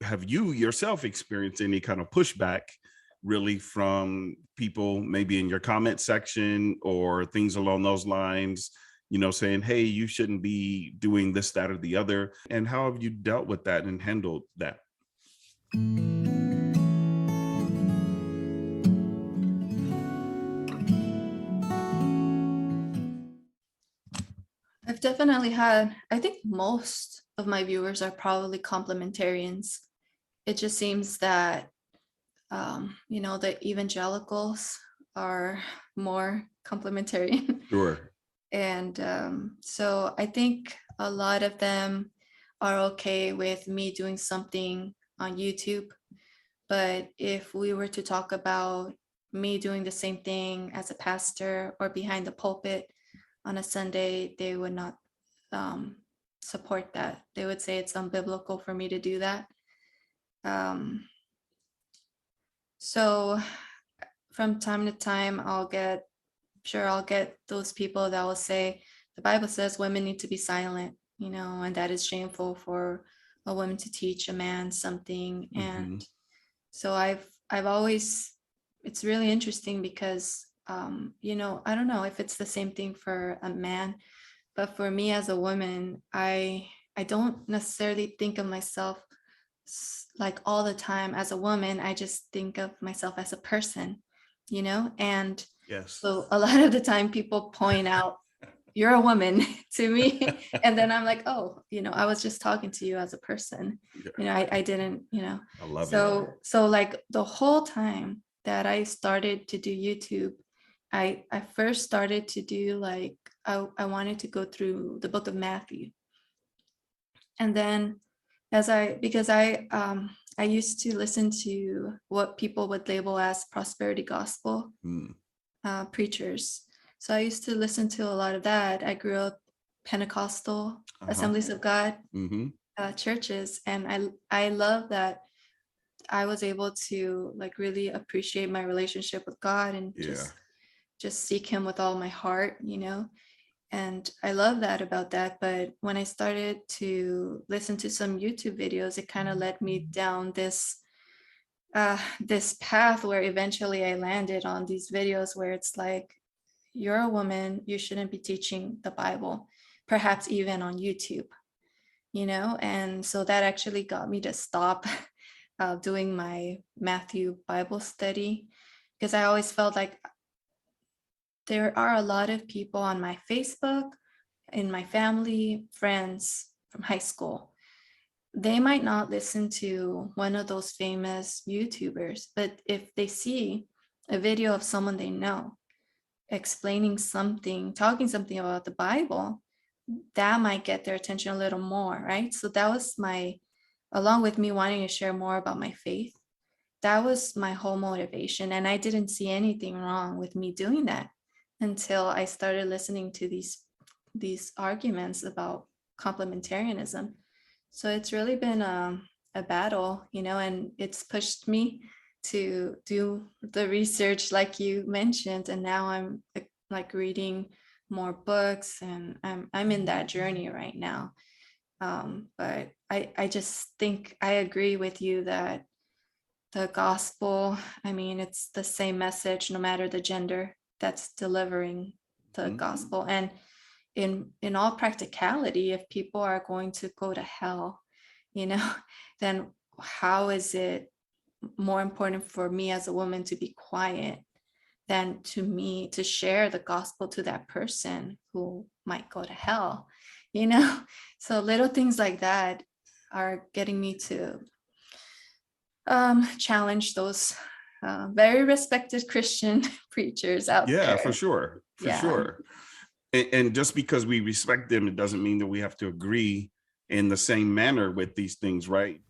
have you yourself experienced any kind of pushback really from people maybe in your comment section or things along those lines, saying, hey, you shouldn't be doing this, that, or the other? And how have you dealt with that and handled that? I've definitely had, I think most of my viewers are probably complementarians. It just seems that, the evangelicals are more complementarian. Sure. And so I think a lot of them are okay with me doing something on YouTube. But if we were to talk about me doing the same thing as a pastor or behind the pulpit on a Sunday, they would not um, support that. They would say it's unbiblical for me to do that. Um, so from time to time, I'll get those people that will say, the Bible says women need to be silent, and that is shameful for a woman to teach a man something. And Hmm. so I've always, it's really interesting because, I don't know if it's the same thing for a man, but for me as a woman, I don't necessarily think of myself like all the time as a woman. I just think of myself as a person, and Yes. so a lot of the time people point out, you're a woman to me. And then I'm like, oh, I was just talking to you as a person. Yeah, I didn't, I love it. so like the whole time that I started to do YouTube, I first started to do like, I wanted to go through the book of Matthew. And then because I used to listen to what people would label as prosperity gospel Mm. preachers. So I used to listen to a lot of that. I grew up Pentecostal Uh-huh. Assemblies of God Hmm. churches, and I love that I was able to like really appreciate my relationship with God and Yeah. just seek Him with all my heart. And I love that about that. But when I started to listen to some YouTube videos, it kind of led me down this path where eventually I landed on these videos where it's like, you're a woman, you shouldn't be teaching the Bible, perhaps even on YouTube. And so that actually got me to stop doing my Matthew Bible study, because I always felt like there are a lot of people on my Facebook, in my family, friends from high school. They might not listen to one of those famous YouTubers, but if they see a video of someone they know explaining something, talking something about the Bible, that might get their attention a little more, right? So that was along with me wanting to share more about my faith, that was my whole motivation. And I didn't see anything wrong with me doing that until I started listening to these arguments about complementarianism. So it's really been a battle, and it's pushed me to do the research like you mentioned. And now I'm like reading more books, and I'm in that journey right now. But I just think I agree with you that the gospel, I mean, it's the same message no matter the gender that's delivering the Mhm. gospel. And in all practicality, if people are going to go to hell, you know then how is it more important for me as a woman to be quiet than to me to share the gospel to that person who might go to hell? you know so little things like that are getting me to challenge those very respected Christian preachers out Yeah, for there. sure. For Yeah. sure. And just because we respect them, it doesn't mean that we have to agree in the same manner with these things, right?